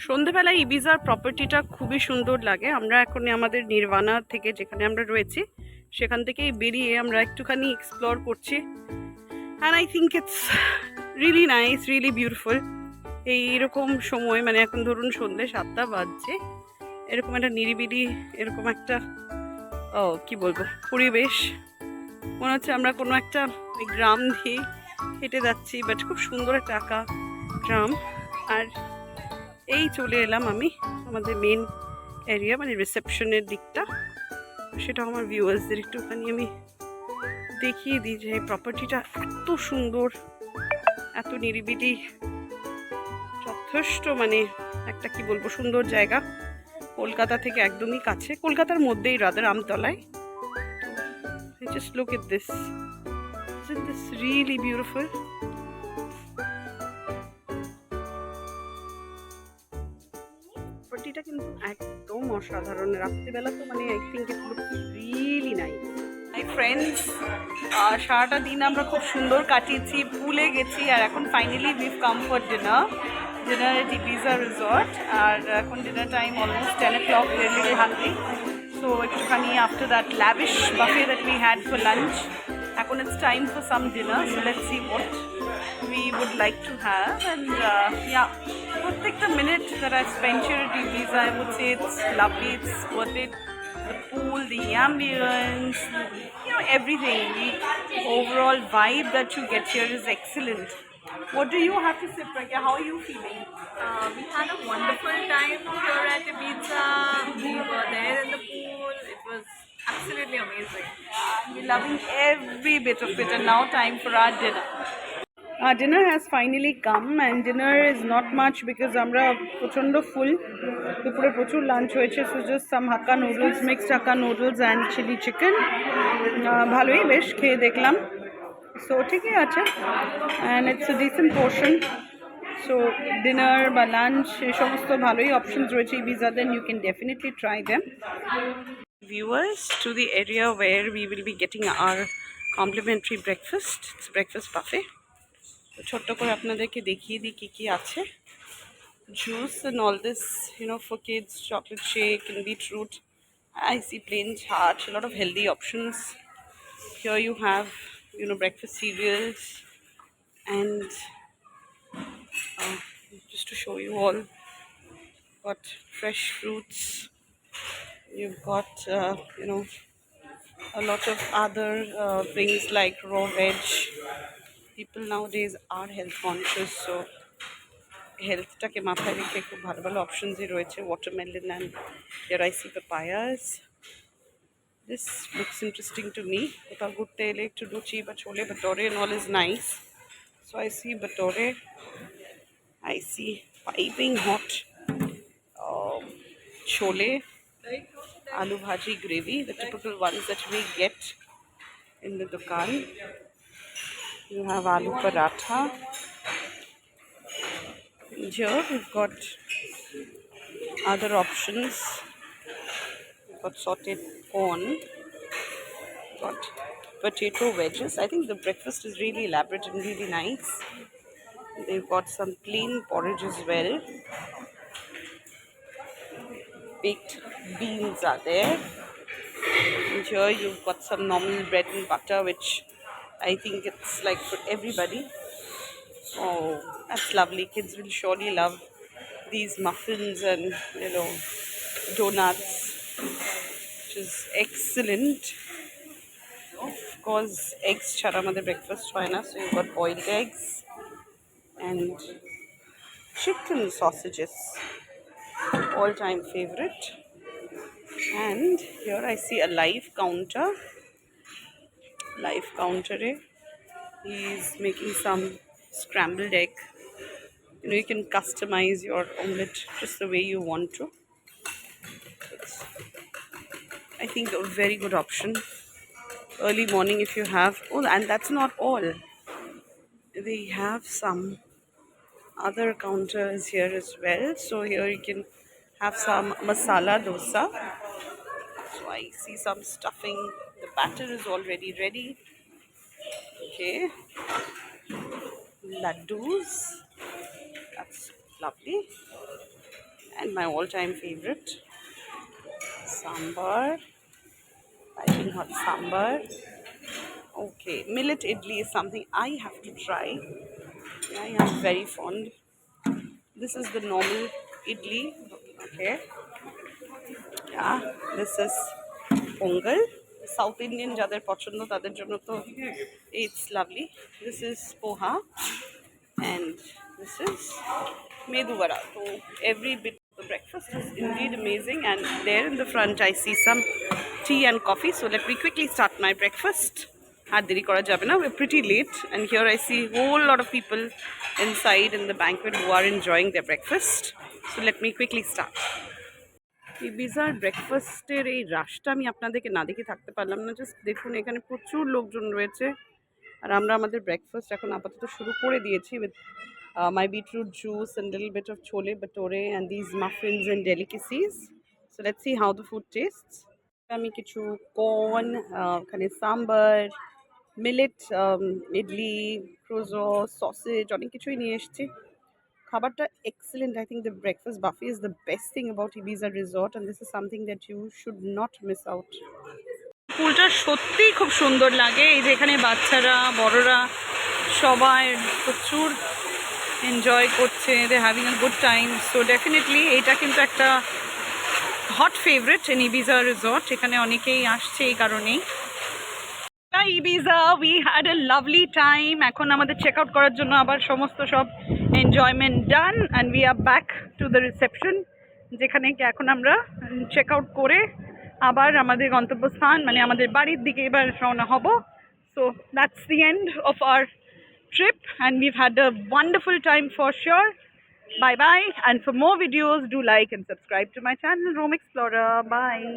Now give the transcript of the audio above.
সন্ধেবেলায় ইবিজার প্রপার্টিটা খুবই সুন্দর লাগে। আমরা এখন আমাদের নির্বাণা থেকে যেখানে আমরা রয়েছি সেখান থেকেই বেরিয়ে আমরা একটুখানি এক্সপ্লোর করছি। And I think it's really nice, really beautiful. এইরকম সময় মানে এখন ধরুন সন্ধ্যে 7টা বাজছে, এরকম একটা নিরিবিলি এরকম একটা কি বলবো পরিবেশ, মনে হচ্ছে আমরা কোনো একটা গ্রাম দিয়ে হেঁটে যাচ্ছি, বাট খুব সুন্দর একটা আঁকা গ্রাম। আর এই চলে এলাম আমি আমাদের মেন এরিয়া মানে রিসেপশনের দিকটা, সেটা আমার ভিউয়ার্সদের একটুখানি আমি দেখিয়ে দিই যে প্রপার্টিটা এত সুন্দর, এত নিরিবিলি, যথেষ্ট মানে একটা কি বলবো সুন্দর জায়গা। কলকাতা থেকে একদমই কাছে, কলকাতার মধ্যেই রাদার আমতলায়। তো just look at this, isn't this really beautiful? প্রপার্টিটা কিন্তু একদম অসাধারণ, রাত্রিবেলা তো মানে I think it looks really nice. My friends, সারাটা দিন আমরা খুব সুন্দর কাটিয়েছি, পুলে গেছি, আর এখন finally we've come for dinner at Ibiza resort. আর এখন dinner time almost 10 o'clock, we're a little hungry, so একটুখানি after that lavish buffet that we had for lunch, এখন it's time for some dinner, so let's see what we would like to have. And yeah, প্রত্যেকটা minute that I spent here at Ibiza, I would say it's lovely, it's worth it. The pool, the ambience, you know, everything, the overall vibe that you get here is excellent. What do you have to say, Pragya? How are you feeling? We had a wonderful time here at Ibiza. We were there in the pool. It was absolutely amazing. We're loving every bit of it, and now time for our dinner. Our dinner has finally come, and dinner is not much because আমরা প্রচণ্ড ফুল, দুপুরে প্রচুর lunch হয়েছে, so just some hakka noodles, mixed hakka noodles and chili chicken. ভালোই বেশ খেয়ে দেখলাম, so ঠিকই আছে, and it's a decent portion. So dinner বা লাঞ্চ এই সমস্ত ভালোই অপশনস রয়েছে Ibiza, then you can definitely try them. Viewers to the area where we will be getting our complimentary breakfast. It's breakfast buffet. তো ছোট্ট করে আপনাদেরকে দেখিয়ে দিই কী কী আছে। Juice and all this, you know, for kids, chocolate shake and beetroot. I see plain chaat, a lot of healthy options. Here you have, you know, breakfast cereals, and just to show you all, got fresh fruits. You've got, you know, a lot of other things like raw veg. People nowadays are health conscious, so হেলথটাকে মাথায় রেখে খুব ভালো ভালো অপশনসই রয়েছে। Watermelon and here I see papayas. This looks interesting to me. কোথাও ঘুরতে এলে একটু লুচি বা ছোলে ভটোরে and all is nice. So I see ভটোরে, I see piping hot chole, aloo bhaji gravy, the typical ones that we get in the dukan. You have aloo paratha. Here we've got other options. We've got sauteed corn, got potato wedges. I think the breakfast is really elaborate and really nice. They've got some plain porridge as well. Baked beans are there. And here you've got some normal bread and butter, which I think it's like for everybody. Oh, that's lovely. Kids will surely love these muffins and, you know, donuts, which is excellent. Of course, eggs chara amader breakfast hoy na, so you've got boiled eggs and chicken sausages, all-time favorite. And here I see a live counter. Live counter, he's making some scrambled egg. You know, you can customize your omelette just the way you want to. It's, I think, a very good option. Early morning if you have. Oh, and that's not all. They have some other counters here as well. So here you can have some masala dosa. So I see some stuffing. The batter is already ready. Okay. Laddus. That's lovely. my all-time favorite. Sambar. Piping hot sambar. Okay, millet idli is something I have to try. I am very fond. This is the normal idli. Okay. Yeah, this is pongal. South Indian যাদের পছন্দ তাদের জন্য তো it's lovely. This is poha and this is medu vada. So every bit of the breakfast is indeed amazing, and there in the front I see some tea and coffee. So let me quickly start my breakfast. আর দেরি করা যাবে না. We're pretty late, and here I see whole lot of people inside in the banquet who are enjoying their breakfast. So let me quickly start. ibizaর ব্রেকফাস্টের এই রাশটা আমি আপনাদেরকে না দেখে থাকতে পারলাম না। জাস্ট দেখুন, এখানে প্রচুর লোকজন রয়েছে, আর আমরা আমাদের ব্রেকফাস্ট এখন আপাতত শুরু করে দিয়েছি with my beetroot juice and little bit of chole bhature and these muffins and delicacies. So let's see how the food tastes. আমি কিছু corn, এখানে sambar, millet, idli, crozo, sausage, অনেক কিছুই নিয়ে এসেছি। খাবারটা excellent. I think the breakfast buffet is the best thing about Ibiza Resort, and this is something that you should not miss out. পুলটা সত্যিই খুব সুন্দর লাগে। এই যে এখানে বাচ্চারা বড়রা সবাই প্রচুর এনজয় করছে, they having a good time. So definitely এটা কিন্তু একটা hot favourite in Ibiza Resort। এখানে অনেকেই আসছে এই কারণেই। Ibiza, we had a lovely time. এখন আমাদের চেক আউট করার জন্য আবার সমস্ত সব enjoyment done, and we are back to the reception, যেখানে এখন আমরা চেক আউট করে আবার আমাদের গন্তব্যস্থান মানে আমাদের বাড়ির দিকে এবার রওনা হব। So that's the end of our trip, and we've had a wonderful time for sure. Bye bye, and for more videos do like and subscribe to my channel Rome Explorer. Bye.